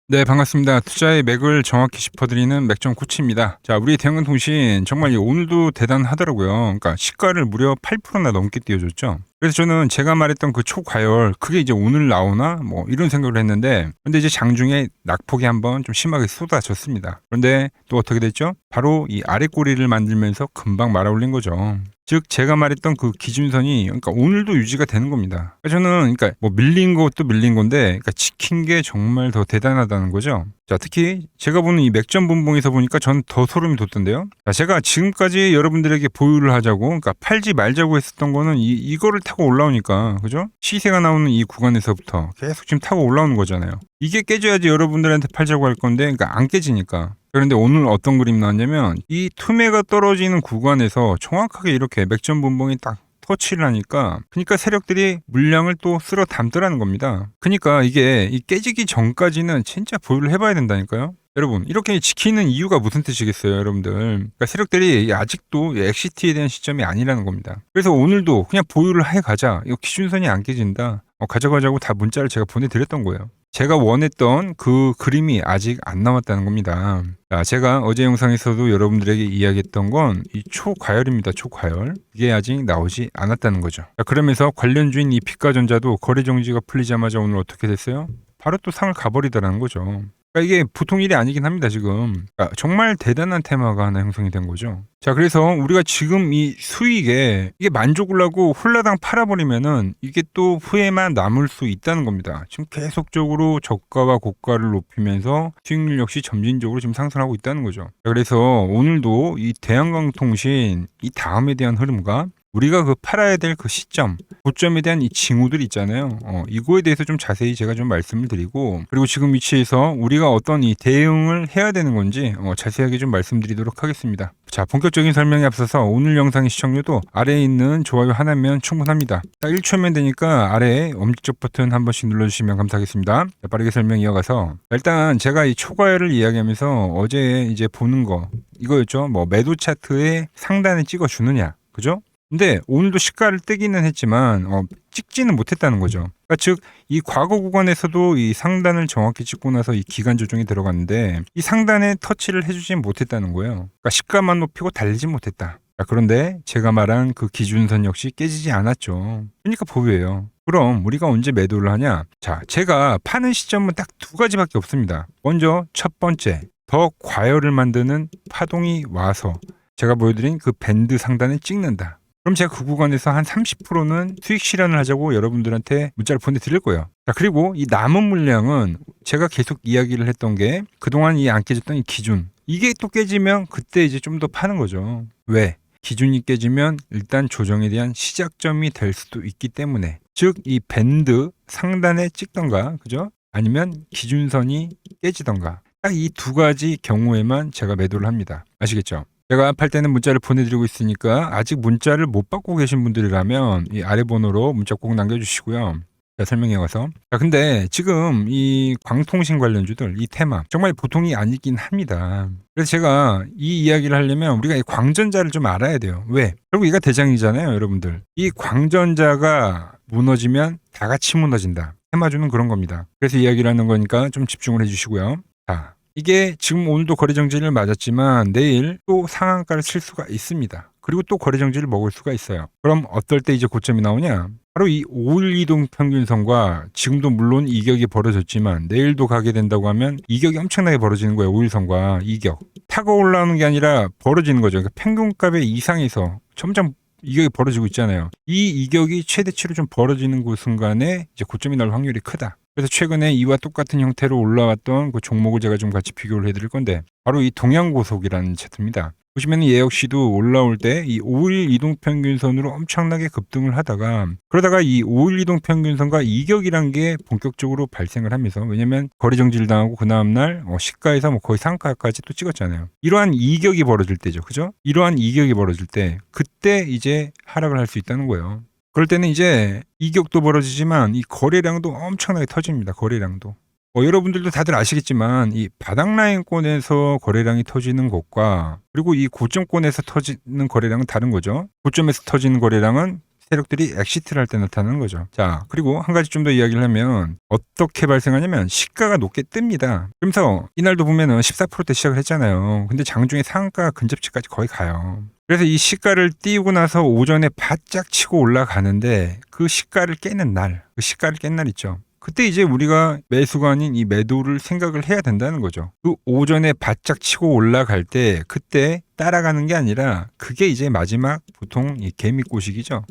네, 반갑습니다. 투자의 맥을 정확히 짚어드리는 맥점 코치입니다. 자, 우리 대형통신 정말 오늘도 대단하더라고요. 그러니까 시가를 무려 8%나 넘게 띄워줬죠. 그래서 저는 제가 말했던 그 초과열, 그게 이제 오늘 나오나? 뭐 이런 생각을 했는데, 근데 이제 장중에 낙폭이 한번 좀 심하게 쏟아졌습니다. 그런데 또 어떻게 됐죠? 바로 이 아래 꼬리를 만들면서 금방 말아올린 거죠. 즉 제가 말했던 그 기준선이 그러니까 오늘도 유지가 되는 겁니다. 그러니까 저는 그러니까 뭐 밀린 것도 밀린 건데 그러니까 지킨 게 정말 더 대단하다는 거죠. 자, 특히 제가 보는 이 맥점 분봉에서 보니까 전 더 소름이 돋던데요. 자, 제가 지금까지 여러분들에게 보유를 하자고 그러니까 팔지 말자고 했었던 거는 이거를 타고 올라오니까 그죠? 시세가 나오는 이 구간에서부터 계속 지금 타고 올라오는 거잖아요. 이게 깨져야지 여러분들한테 팔자고 할 건데 그러니까 안 깨지니까. 그런데 오늘 어떤 그림 나왔냐면 이 투매가 떨어지는 구간에서 정확하게 이렇게 맥점 분봉이 딱 터치를 하니까 그러니까 세력들이 물량을 또 쓸어 담더라는 겁니다. 그러니까 이게 이 깨지기 전까지는 진짜 보유를 해봐야 된다니까요. 여러분 이렇게 지키는 이유가 무슨 뜻이겠어요, 여러분들? 그러니까 세력들이 아직도 엑시트에 대한 시점이 아니라는 겁니다. 그래서 오늘도 그냥 보유를 해가자. 이거 기준선이 안 깨진다. 가져가자고 다 문자를 제가 보내드렸던 거예요. 제가 원했던 그 그림이 아직 안 나왔다는 겁니다. 자, 제가 어제 영상에서도 여러분들에게 이야기했던 건 이 초과열입니다. 초과열. 이게 아직 나오지 않았다는 거죠. 자, 그러면서 관련주인 이 피카전자도 거래 정지가 풀리자마자 오늘 어떻게 됐어요? 바로 또 상을 가버리더라는 거죠. 그러니까 이게 보통 일이 아니긴 합니다, 지금. 그러니까 정말 대단한 테마가 하나 형성이 된 거죠. 자, 그래서 우리가 지금 이 수익에 이게 만족을 하고 홀라당 팔아버리면은 이게 또 후회만 남을 수 있다는 겁니다. 지금 계속적으로 저가와 고가를 높이면서 수익률 역시 점진적으로 지금 상승하고 있다는 거죠. 자, 그래서 오늘도 이 대한강통신 이 다음에 대한 흐름과 우리가 그 팔아야 될 그 시점, 고점에 대한 이 징후들 있잖아요. 이거에 대해서 좀 자세히 제가 좀 말씀을 드리고, 그리고 지금 위치에서 우리가 어떤 이 대응을 해야 되는 건지 자세하게 좀 말씀드리도록 하겠습니다. 자, 본격적인 설명에 앞서서 오늘 영상의 시청률도 아래에 있는 좋아요 하나면 충분합니다. 딱 1초면 되니까 아래에 엄지척 버튼 한 번씩 눌러주시면 감사하겠습니다. 자, 빠르게 설명 이어가서 일단 제가 이 초과열을 이야기하면서 어제 이제 보는 거 이거였죠. 뭐 매도 차트의 상단에 찍어주느냐, 그죠? 근데 오늘도 시가를 뜨기는 했지만 찍지는 못했다는 거죠. 그러니까 즉 이 과거 구간에서도 이 상단을 정확히 찍고 나서 이 기간 조정이 들어갔는데 이 상단에 터치를 해주지 못했다는 거예요. 그러니까 시가만 높이고 달리지 못했다. 자, 그런데 제가 말한 그 기준선 역시 깨지지 않았죠. 그러니까 보유예요. 그럼 우리가 언제 매도를 하냐? 자, 제가 파는 시점은 딱 두 가지밖에 없습니다. 먼저 첫 번째, 더 과열을 만드는 파동이 와서 제가 보여드린 그 밴드 상단에 찍는다. 그럼 제가 그 구간에서 한 30%는 수익 실현을 하자고 여러분들한테 문자를 보내드릴 거예요. 자, 그리고 이 남은 물량은 제가 계속 이야기를 했던 게 그동안 이 안 깨졌던 이 기준. 이게 또 깨지면 그때 이제 좀 더 파는 거죠. 왜? 기준이 깨지면 일단 조정에 대한 시작점이 될 수도 있기 때문에. 즉, 이 밴드 상단에 찍던가, 그죠? 아니면 기준선이 깨지던가. 딱 이 두 가지 경우에만 제가 매도를 합니다. 아시겠죠? 제가 팔 때는 문자를 보내드리고 있으니까 아직 문자를 못 받고 계신 분들이라면 이 아래 번호로 문자 꼭 남겨주시고요. 자, 설명해 가서. 자, 근데 지금 이 광통신 관련주들, 이 테마, 정말 보통이 아니긴 합니다. 그래서 제가 이 이야기를 하려면 우리가 이 광전자를 좀 알아야 돼요. 왜? 결국 얘가 대장이잖아요, 여러분들. 이 광전자가 무너지면 다 같이 무너진다. 테마주는 그런 겁니다. 그래서 이야기를 하는 거니까 좀 집중을 해주시고요. 자. 이게 지금 오늘도 거래 정지를 맞았지만 내일 또 상한가를 칠 수가 있습니다. 그리고 또 거래 정지를 먹을 수가 있어요. 그럼 어떨 때 이제 고점이 나오냐? 바로 이 5일 이동 평균선과 지금도 물론 이격이 벌어졌지만 내일도 가게 된다고 하면 이격이 엄청나게 벌어지는 거예요. 5일선과 이격. 타고 올라오는 게 아니라 벌어지는 거죠. 그러니까 평균값의 이상에서 점점 이격이 벌어지고 있잖아요. 이 이격이 최대치로 좀 벌어지는 그 순간에 이제 고점이 나올 확률이 크다. 그래서 최근에 이와 똑같은 형태로 올라왔던 그 종목을 제가 좀 같이 비교를 해드릴 건데 바로 이 동양고속이라는 차트입니다. 보시면 얘 역시도 올라올 때 이 5일 이동평균선으로 엄청나게 급등을 하다가 그러다가 이 5일 이동평균선과 이격이란 게 본격적으로 발생을 하면서 왜냐면 거래 정지를 당하고 그 다음날 시가에서 뭐 거의 상가까지 또 찍었잖아요. 이러한 이격이 벌어질 때죠. 그죠? 이러한 이격이 벌어질 때 그때 이제 하락을 할 수 있다는 거예요. 그럴 때는 이제 이격도 벌어지지만 이 거래량도 엄청나게 터집니다. 거래량도. 여러분들도 다들 아시겠지만 이 바닥라인권에서 거래량이 터지는 것과 그리고 이 고점권에서 터지는 거래량은 다른 거죠. 고점에서 터지는 거래량은 세력들이 엑시트를 할 때 나타나는 거죠. 자, 그리고 한 가지 좀 더 이야기를 하면 어떻게 발생하냐면 시가가 높게 뜹니다. 그러면서 이날도 보면은 14%대 시작을 했잖아요. 근데 장중에 상한가 근접치까지 거의 가요. 그래서 이 시가를 띄우고 나서 오전에 바짝 치고 올라가는데 그 시가를 깨는 날, 그 시가를 깬 날 있죠. 그때 이제 우리가 매수가 아닌 이 매도를 생각을 해야 된다는 거죠. 그 오전에 바짝 치고 올라갈 때 그때 따라가는 게 아니라 그게 이제 마지막 보통 이 개미꼬식이죠.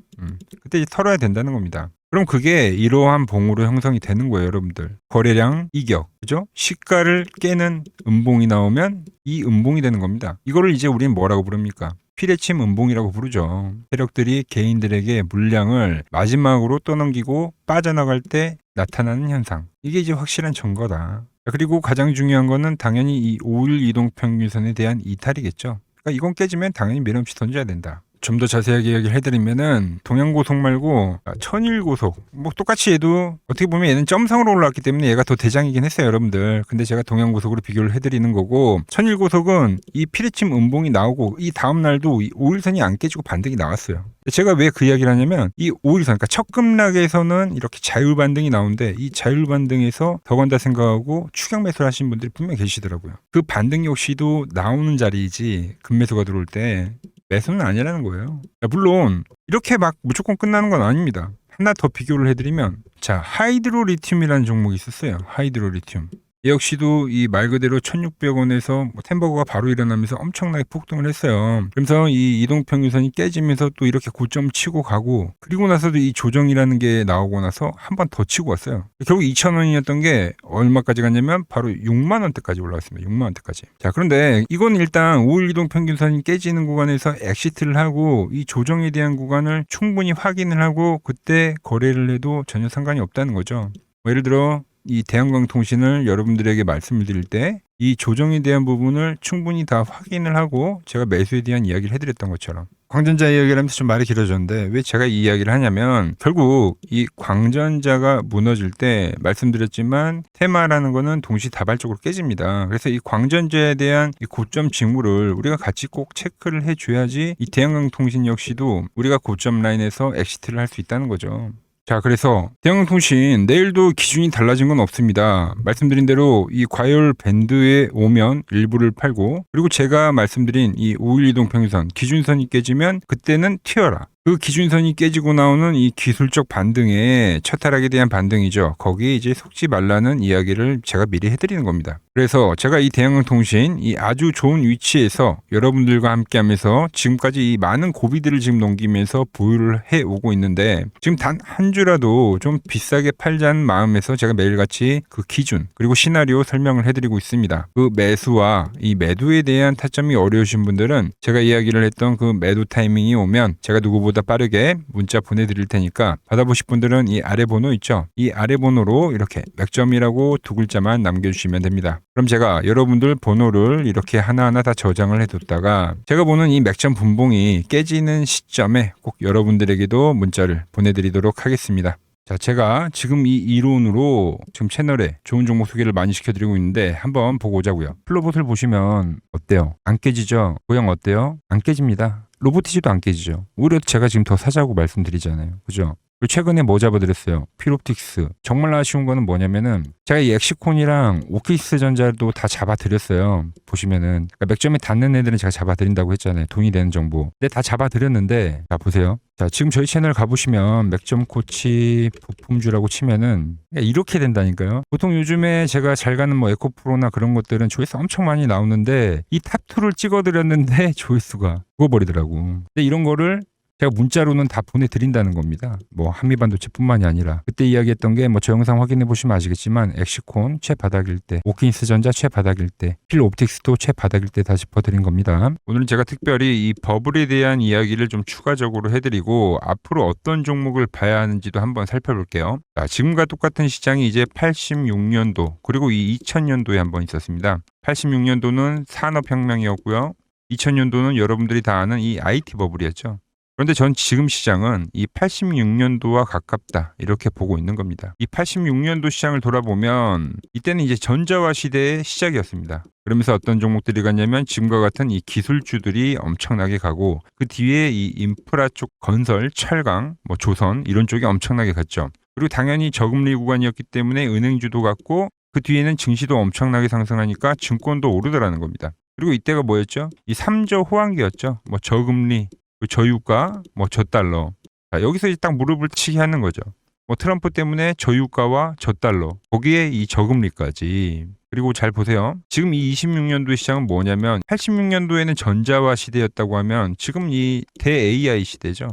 그때 이제 털어야 된다는 겁니다. 그럼 그게 이러한 봉으로 형성이 되는 거예요, 여러분들. 거래량 이격, 그죠? 시가를 깨는 음봉이 나오면 이 음봉이 되는 겁니다. 이거를 이제 우리는 뭐라고 부릅니까? 피레침 음봉이라고 부르죠. 세력들이 개인들에게 물량을 마지막으로 떠넘기고 빠져나갈 때 나타나는 현상. 이게 이제 확실한 증거다. 그리고 가장 중요한 거는 당연히 이 5일 이동평균선에 대한 이탈이겠죠. 그러니까 이건 깨지면 당연히 매너없이 던져야 된다. 좀 더 자세하게 이야기를 해드리면은 동양고속 말고 천일고속 뭐 똑같이 얘도 어떻게 보면 얘는 점상으로 올라왔기 때문에 얘가 더 대장이긴 했어요, 여러분들. 근데 제가 동양고속으로 비교를 해드리는 거고, 천일고속은 이 피레침 음봉이 나오고 이 다음 날도 이 5일선이 안 깨지고 반등이 나왔어요. 제가 왜 그 이야기를 하냐면 이 5일선, 그러니까 첫 급락에서는 이렇게 자율 반등이 나오는데 이 자율 반등에서 더 간다 생각하고 추격 매수를 하신 분들이 분명히 계시더라고요. 그 반등 역시도 나오는 자리이지 급매수가 들어올 때 매수는 아니라는 거예요. 물론 이렇게 막 무조건 끝나는 건 아닙니다. 하나 더 비교를 해드리면, 자, 하이드로리튬이라는 종목이 있었어요. 하이드로리튬. 이 역시도 이 말 그대로 1,600원에서 템버거가 바로 일어나면서 엄청나게 폭등을 했어요. 그래서 이 이동평균선이 깨지면서 또 이렇게 고점 치고 가고, 그리고 나서도 이 조정이라는 게 나오고 나서 한 번 더 치고 왔어요. 결국 2,000원이었던 게 얼마까지 갔냐면 바로 6만 원대까지 올라왔습니다. 6만 원대까지. 자, 그런데 이건 일단 5일 이동평균선이 깨지는 구간에서 엑시트를 하고 이 조정에 대한 구간을 충분히 확인을 하고 그때 거래를 해도 전혀 상관이 없다는 거죠. 예를 들어 이 대한광통신을 여러분들에게 말씀을 드릴 때 이 조정에 대한 부분을 충분히 다 확인을 하고 제가 매수에 대한 이야기를 해드렸던 것처럼, 광전자 이야기를 하면서 좀 말이 길어졌는데 왜 제가 이 이야기를 하냐면 결국 이 광전자가 무너질 때 말씀드렸지만 테마라는 거는 동시다발적으로 깨집니다. 그래서 이 광전자에 대한 이 고점 징후를 우리가 같이 꼭 체크를 해줘야지 이 대한광통신 역시도 우리가 고점 라인에서 엑시트를 할 수 있다는 거죠. 자, 그래서 대한통신 내일도 기준이 달라진 건 없습니다. 말씀드린 대로 이 과열 밴드에 오면 일부를 팔고, 그리고 제가 말씀드린 이 5일 이동평균선 기준선이 깨지면 그때는 튀어라. 그 기준선이 깨지고 나오는 이 기술적 반등에 첫 하락에 대한 반등이죠. 거기에 이제 속지 말라는 이야기를 제가 미리 해드리는 겁니다. 그래서 제가 이 대한통신 이 아주 좋은 위치에서 여러분들과 함께 하면서 지금까지 이 많은 고비들을 지금 넘기면서 보유를 해오고 있는데, 지금 단 한 주라도 좀 비싸게 팔자는 마음에서 제가 매일같이 그 기준 그리고 시나리오 설명을 해드리고 있습니다. 그 매수와 이 매도에 대한 타점이 어려우신 분들은 제가 이야기를 했던 그 매도 타이밍이 오면 제가 누구보다 빠르게 문자 보내드릴 테니까 받아보실 분들은 이 아래 번호 있죠? 이 아래 번호로 이렇게 맥점이라고 두 글자만 남겨주시면 됩니다. 그럼 제가 여러분들 번호를 이렇게 하나하나 다 저장을 해뒀다가 제가 보는 이 맥점 분봉이 깨지는 시점에 꼭 여러분들에게도 문자를 보내드리도록 하겠습니다. 자, 제가 지금 이 이론으로 지금 채널에 좋은 종목 소개를 많이 시켜드리고 있는데 한번 보고 오자고요. 플로봇을 보시면 어때요? 안 깨지죠? 모양 어때요? 안 깨집니다. 로보티지도 안 깨지죠. 오히려 제가 지금 더 사자고 말씀드리잖아요. 그죠? 최근에 뭐 잡아드렸어요? 필옵틱스. 정말 아쉬운 거는 뭐냐면은 제가 이 엑시콘이랑 오키스 전자도 다 잡아드렸어요. 보시면은 그러니까 맥점에 닿는 애들은 제가 잡아드린다고 했잖아요. 돈이 되는 정보. 근데 다 잡아드렸는데, 자 보세요. 자, 지금 저희 채널 가보시면 맥점 코치 부품주라고 치면은 이렇게 된다니까요. 보통 요즘에 제가 잘 가는 뭐 에코프로나 그런 것들은 조회수 엄청 많이 나오는데 이 탑2를 찍어드렸는데 조회수가 죽어버리더라고. 근데 이런 거를 제가 문자로는 다 보내드린다는 겁니다. 뭐 한미반도체뿐만이 아니라 그때 이야기했던 게 뭐 저 영상 확인해 보시면 아시겠지만 엑시콘 최바닥일 때, 오킨스 전자 최바닥일 때, 필옵틱스도 최바닥일 때 다 짚어드린 겁니다. 오늘은 제가 특별히 이 버블에 대한 이야기를 좀 추가적으로 해드리고 앞으로 어떤 종목을 봐야 하는지도 한번 살펴볼게요. 자, 지금과 똑같은 시장이 이제 86년도 그리고 이 2000년도에 한번 있었습니다. 86년도는 산업혁명이었고요. 2000년도는 여러분들이 다 아는 이 IT 버블이었죠. 그런데 전 지금 시장은 이 86년도와 가깝다 이렇게 보고 있는 겁니다. 이 86년도 시장을 돌아보면 이때는 이제 전자화 시대의 시작이었습니다. 그러면서 어떤 종목들이 갔냐면 지금과 같은 이 기술주들이 엄청나게 가고 그 뒤에 이 인프라 쪽 건설, 철강, 뭐 조선 이런 쪽이 엄청나게 갔죠. 그리고 당연히 저금리 구간이었기 때문에 은행주도 갔고 그 뒤에는 증시도 엄청나게 상승하니까 증권도 오르더라는 겁니다. 그리고 이때가 뭐였죠? 이 3저 호황기였죠. 뭐 저금리, 저유가, 뭐 저달러. 자, 여기서 이제 딱 무릎을 치게 하는 거죠. 뭐 트럼프 때문에 저유가와 저달러, 거기에 이 저금리까지. 그리고 잘 보세요. 지금 이 26년도 시장은 뭐냐면 86년도에는 전자화 시대였다고 하면 지금 이 대 AI 시대죠.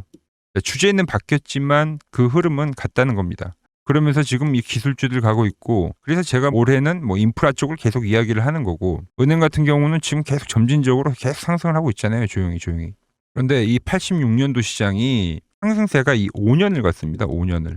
주제는 바뀌었지만 그 흐름은 같다는 겁니다. 그러면서 지금 이 기술주들 가고 있고 그래서 제가 올해는 뭐 인프라 쪽을 계속 이야기를 하는 거고 은행 같은 경우는 지금 계속 점진적으로 계속 상승을 하고 있잖아요. 조용히. 그런데 이 86년도 시장이 상승세가 이 5년을 갔습니다. 5년을.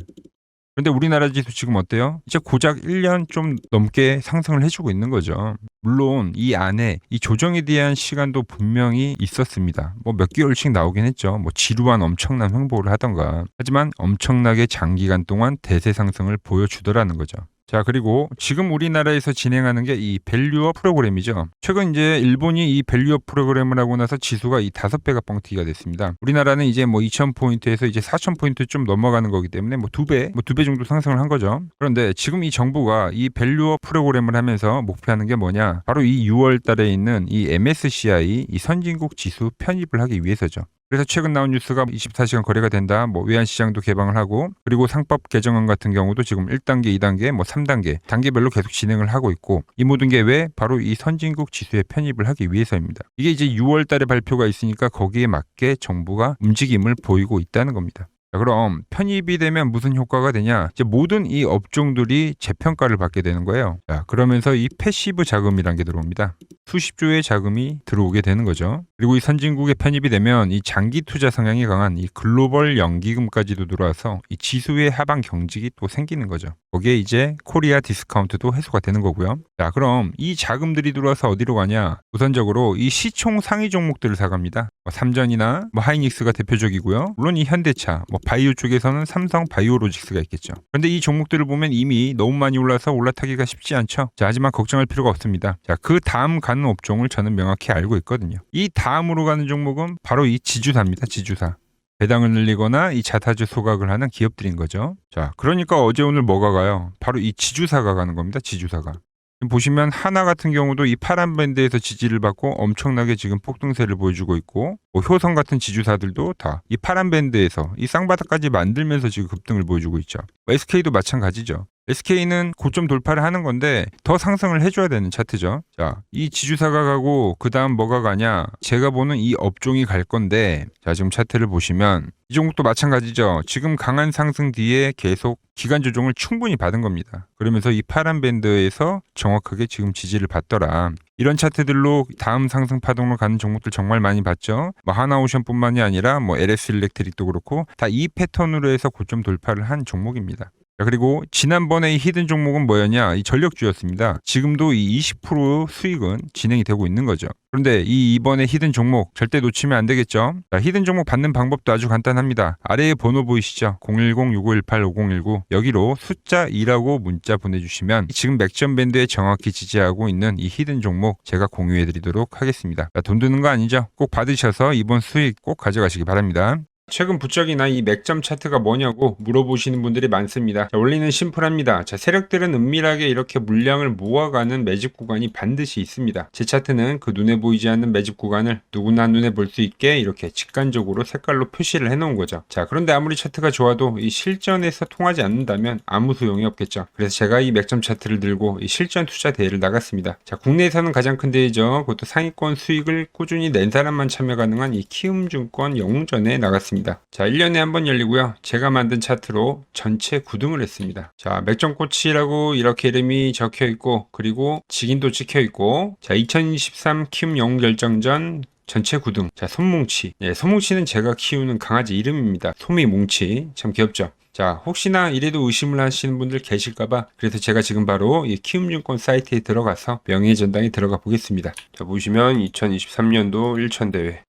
그런데 우리나라 지수 지금 어때요? 이제 고작 1년 좀 넘게 상승을 해주고 있는 거죠. 물론 이 안에 이 조정에 대한 시간도 분명히 있었습니다. 뭐 몇 개월씩 나오긴 했죠. 뭐 지루한 엄청난 횡보를 하던가. 하지만 엄청나게 장기간 동안 대세 상승을 보여주더라는 거죠. 자, 그리고 지금 우리나라에서 진행하는 게 이 밸류업 프로그램이죠. 최근 이제 일본이 이 밸류업 프로그램을 하고 나서 지수가 이 5배가 뻥튀기가 됐습니다. 우리나라는 이제 뭐 2,000포인트에서 이제 4,000포인트 좀 넘어가는 거기 때문에 뭐 2배 정도 상승을 한 거죠. 그런데 지금 이 정부가 이 밸류업 프로그램을 하면서 목표하는 게 뭐냐? 바로 이 6월 달에 있는 이 MSCI 이 선진국 지수 편입을 하기 위해서죠. 그래서 최근 나온 뉴스가 24시간 거래가 된다. 뭐 외환시장도 개방을 하고 그리고 상법 개정안 같은 경우도 지금 1단계, 2단계, 뭐 3단계 단계별로 계속 진행을 하고 있고 이 모든 게 왜? 바로 이 선진국 지수에 편입을 하기 위해서입니다. 이게 이제 6월 달에 발표가 있으니까 거기에 맞게 정부가 움직임을 보이고 있다는 겁니다. 자, 그럼 편입이 되면 무슨 효과가 되냐? 이제 모든 이 업종들이 재평가를 받게 되는 거예요. 자, 그러면서 이 패시브 자금이란 게 들어옵니다. 수십조의 자금이 들어오게 되는 거죠. 그리고 이 선진국에 편입이 되면 이 장기 투자 성향이 강한 이 글로벌 연기금까지도 들어와서 이 지수의 하방 경직이 또 생기는 거죠. 거기에 이제 코리아 디스카운트도 해소가 되는 거고요. 자, 그럼 이 자금들이 들어와서 어디로 가냐? 우선적으로 이 시총 상위 종목들을 사갑니다. 뭐 삼전이나 뭐 하이닉스가 대표적이고요. 물론 이 현대차, 뭐 바이오 쪽에서는 삼성 바이오로직스가 있겠죠. 그런데 이 종목들을 보면 이미 너무 많이 올라서 올라타기가 쉽지 않죠. 자, 하지만 걱정할 필요가 없습니다. 자, 그 다음 가는 업종을 저는 명확히 알고 있거든요. 이 다음으로 가는 종목은 바로 이 지주사입니다. 지주사. 배당을 늘리거나 이 자사주 소각을 하는 기업들인 거죠. 자, 그러니까 어제 오늘 뭐가 가요? 바로 이 지주사가 가는 겁니다. 지주사가. 지금 보시면 하나 같은 경우도 이 파란 밴드에서 지지를 받고 엄청나게 지금 폭등세를 보여주고 있고 뭐 효성 같은 지주사들도 다 이 파란 밴드에서 이 쌍바닥까지 만들면서 지금 급등을 보여주고 있죠. SK도 마찬가지죠. SK는 고점 돌파를 하는 건데 더 상승을 해줘야 되는 차트죠. 자, 이 지주사가 가고 그 다음 뭐가 가냐? 제가 보는 이 업종이 갈 건데 자, 지금 차트를 보시면 이 종목도 마찬가지죠. 지금 강한 상승 뒤에 계속 기간 조정을 충분히 받은 겁니다. 그러면서 이 파란 밴드에서 정확하게 지금 지지를 받더라. 이런 차트들로 다음 상승 파동으로 가는 종목들 정말 많이 봤죠. 뭐 하나오션뿐만이 아니라 뭐 LS 일렉트릭도 그렇고 다 이 패턴으로 해서 고점 돌파를 한 종목입니다. 자, 그리고 지난번에 이 히든 종목은 뭐였냐? 이 전력주였습니다. 지금도 이 20% 수익은 진행이 되고 있는 거죠. 그런데 이번에 히든 종목 절대 놓치면 안 되겠죠? 자, 히든 종목 받는 방법도 아주 간단합니다. 아래에 번호 보이시죠? 010-6518-5019 여기로 숫자 2라고 문자 보내주시면 지금 맥점 밴드에 정확히 지지하고 있는 이 히든 종목 제가 공유해드리도록 하겠습니다. 자, 돈 드는 거 아니죠? 꼭 받으셔서 이번 수익 꼭 가져가시기 바랍니다. 최근 부쩍이나 이 맥점 차트가 뭐냐고 물어보시는 분들이 많습니다. 자, 원리는 심플합니다. 자, 세력들은 은밀하게 이렇게 물량을 모아가는 매집 구간이 반드시 있습니다. 제 차트는 그 눈에 보이지 않는 매집 구간을 누구나 눈에 볼 수 있게 이렇게 직관적으로 색깔로 표시를 해놓은 거죠. 자, 그런데 아무리 차트가 좋아도 이 실전에서 통하지 않는다면 아무 소용이 없겠죠. 그래서 제가 이 맥점 차트를 들고 이 실전 투자 대회를 나갔습니다. 자, 국내에서는 가장 큰 대회죠. 그것도 상위권 수익을 꾸준히 낸 사람만 참여 가능한 이 키움증권 영웅전에 나갔습니다. 자, 1년에 한 번 열리고요. 제가 만든 차트로 전체 9등을 했습니다. 자, 맥점코치라고 이렇게 이름이 적혀 있고 그리고 직인도 찍혀 있고 자, 2023 키움 영웅 결정전 전체 9등. 자, 솜뭉치. 예, 솜뭉치는 제가 키우는 강아지 이름입니다. 솜이뭉치. 참 귀엽죠? 자, 혹시나 이래도 의심을 하시는 분들 계실까봐 그래서 제가 지금 바로 이 키움증권 사이트에 들어가서 명예전당에 들어가 보겠습니다. 자, 보시면 2023년도 1천 대회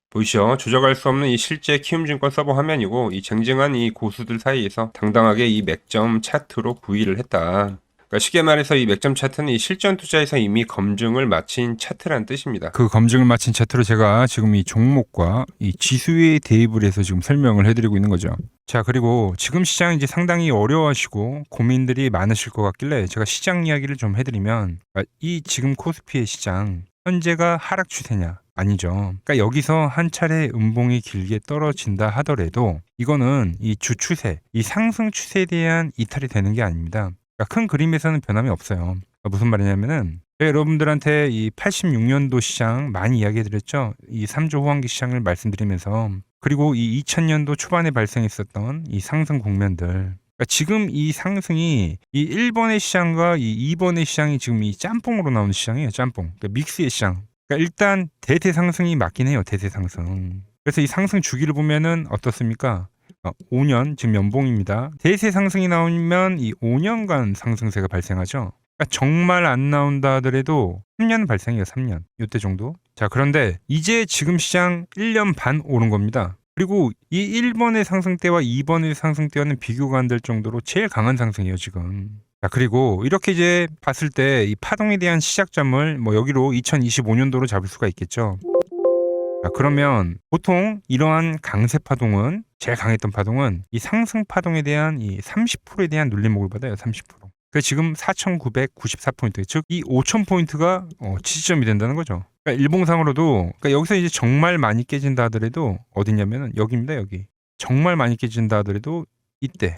보이시죠? 조작할 수 없는 이 실제 키움증권 서버 화면이고 이 쟁쟁한 이 고수들 사이에서 당당하게 이 맥점 차트로 부위를 했다. 그러니까 쉽게 말해서 이 맥점 차트는 이 실전 투자에서 이미 검증을 마친 차트라는 뜻입니다. 그 검증을 마친 차트로 제가 지금 이 종목과 이 지수에 대입을 해서 지금 설명을 해드리고 있는 거죠. 자, 그리고 지금 시장 이제 상당히 어려워하시고 고민들이 많으실 것 같길래 제가 시장 이야기를 좀 해드리면, 이 지금 코스피의 시장 현재가 하락 추세냐? 아니죠. 그러니까 여기서 한 차례 음봉이 길게 떨어진다 하더라도 이거는 이 주추세, 이 상승 추세에 대한 이탈이 되는 게 아닙니다. 그러니까 큰 그림에서는 변함이 없어요. 그러니까 무슨 말이냐면은 제가 여러분들한테 이 86년도 시장 많이 이야기 드렸죠. 이 3조 호황기 시장을 말씀드리면서, 그리고 이 2000년도 초반에 발생했었던 이 상승 국면들, 그러니까 지금 이 상승이 이 1번의 시장과 이 2번의 시장이 지금 이 짬뽕으로 나오는 시장이에요. 짬뽕. 그러니까 믹스의 시장. 그러니까 일단 대세 상승이 맞긴 해요. 대세 상승. 그래서 이 상승 주기를 보면은 어떻습니까? 5년 지금 연봉입니다. 대세 상승이 나오면 이 5년간 상승세가 발생하죠. 그러니까 정말 안 나온다 하더라도 3년 발생해요. 3년. 이때 정도. 자, 그런데 이제 지금 시장 1년 반 오른 겁니다. 그리고 이 1번의 상승 때와 2번의 상승 때와는 비교가 안 될 정도로 제일 강한 상승이에요, 지금. 자, 그리고 이렇게 이제 봤을 때 이 파동에 대한 시작점을 뭐 여기로 2025년도로 잡을 수가 있겠죠. 자, 그러면 보통 이러한 강세 파동은, 제일 강했던 파동은 이 상승 파동에 대한 이 30%에 대한 눌림목을 받아요. 30%. 그 지금 4,994포인트, 즉 이 5,000포인트가 지지점이 된다는 거죠. 그러니까 일봉상으로도, 그러니까 여기서 이제 정말 많이 깨진다 하더라도 어디냐면은 여기입니다. 여기. 정말 많이 깨진다 하더라도 이때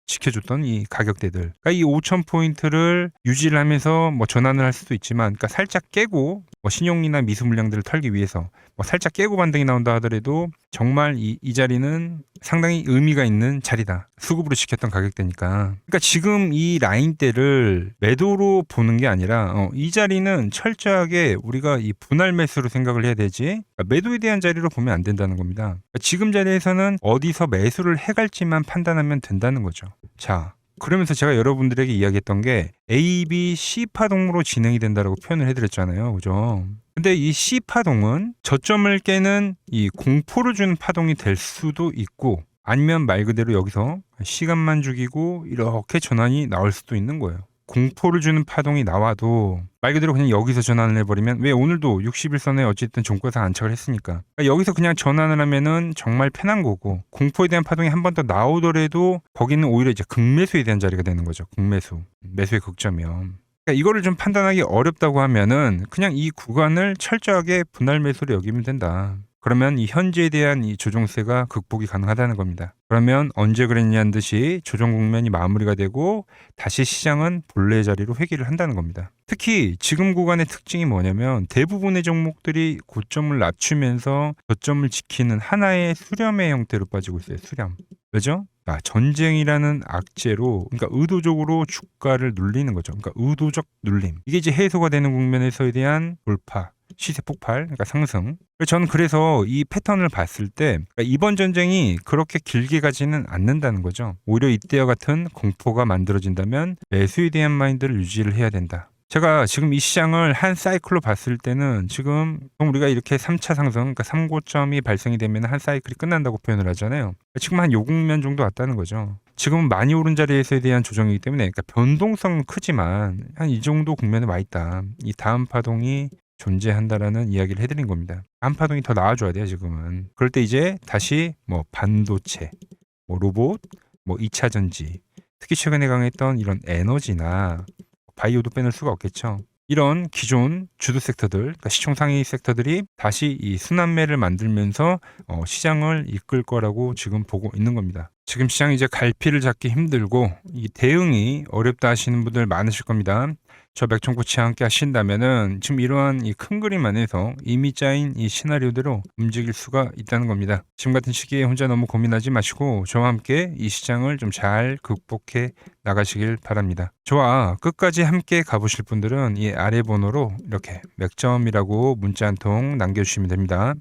지켜줬던 이 가격대들, 그러니까 이 5,000포인트를 유지를 하면서 뭐 전환을 할 수도 있지만, 그러니까 살짝 깨고 뭐 신용이나 미수 물량들을 털기 위해서 뭐 살짝 깨고 반등이 나온다 하더라도 정말 이 자리는 상당히 의미가 있는 자리다. 수급으로 지켰던 가격대니까. 그러니까 지금 이 라인대를 매도로 보는 게 아니라 이 자리는 철저하게 우리가 이 분할 매수로 생각을 해야 되지, 그러니까 매도에 대한 자리로 보면 안 된다는 겁니다. 그러니까 지금 자리에서는 어디서 매수를 해갈지만 판단하면 된다는 거죠. 자, 그러면서 제가 여러분들에게 이야기했던 게 A, B, C 파동으로 진행이 된다라고 표현을 해드렸잖아요. 그죠? 근데 이 C 파동은 저점을 깨는 이 공포를 주는 파동이 될 수도 있고, 아니면 말 그대로 여기서 시간만 죽이고 이렇게 전환이 나올 수도 있는 거예요. 공포를 주는 파동이 나와도 말 그대로 그냥 여기서 전환을 해버리면, 왜 오늘도 60일선에 어쨌든 종가상 안착을 했으니까, 그러니까 여기서 그냥 전환을 하면은 정말 편한 거고, 공포에 대한 파동이 한 번 더 나오더라도 거기는 오히려 이제 극매수에 대한 자리가 되는 거죠. 극매수. 매수의 극점이요. 그러니까 이거를 좀 판단하기 어렵다고 하면은 그냥 이 구간을 철저하게 분할 매수로 여기면 된다. 그러면 이 현재에 대한 이 조정세가 극복이 가능하다는 겁니다. 그러면 언제 그랬냐는 듯이 조정 국면이 마무리가 되고 다시 시장은 본래의 자리로 회귀를 한다는 겁니다. 특히 지금 구간의 특징이 뭐냐면 대부분의 종목들이 고점을 낮추면서 저점을 지키는 하나의 수렴의 형태로 빠지고 있어요. 수렴. 왜죠? 전쟁이라는 악재로, 그러니까 의도적으로 주가를 눌리는 거죠. 그러니까 의도적 눌림. 이게 이제 해소가 되는 국면에서에 대한 돌파, 시세 폭발, 그러니까 상승. 저는 그래서 이 패턴을 봤을 때 그러니까 이번 전쟁이 그렇게 길게 가지는 않는다는 거죠. 오히려 이때와 같은 공포가 만들어진다면 매수에 대한 마인드를 유지를 해야 된다. 제가 지금 이 시장을 한 사이클로 봤을 때는 지금 우리가 이렇게 3차 상승, 그러니까 3고점이 발생이 되면 한 사이클이 끝난다고 표현을 하잖아요. 지금 한 요 국면 정도 왔다는 거죠. 지금은 많이 오른 자리에서에 대한 조정이기 때문에, 그러니까 변동성은 크지만 한 이 정도 국면에 와 있다. 이 다음 파동이 존재한다라는 이야기를 해드린 겁니다. 다음 파동이 더 나와줘야 돼요, 지금은. 그럴 때 이제 다시 뭐 반도체, 뭐 로봇, 뭐 2차 전지, 특히 최근에 강했던 이런 에너지나 바이오도 빼놓을 수가 없겠죠. 이런 기존 주도 섹터들, 그러니까 시총 상위 섹터들이 다시 이 순환매를 만들면서 시장을 이끌 거라고 지금 보고 있는 겁니다. 지금 시장이 이제 갈피를 잡기 힘들고 이 대응이 어렵다 하시는 분들 많으실 겁니다. 저 맥종코치와 함께 하신다면은 지금 이러한 이 큰 그림 안에서 이미 짜인 이 시나리오대로 움직일 수가 있다는 겁니다. 지금 같은 시기에 혼자 너무 고민하지 마시고 저와 함께 이 시장을 좀 잘 극복해 나가시길 바랍니다. 저와 끝까지 함께 가보실 분들은 이 아래 번호로 이렇게 맥점이라고 문자 한 통 남겨주시면 됩니다.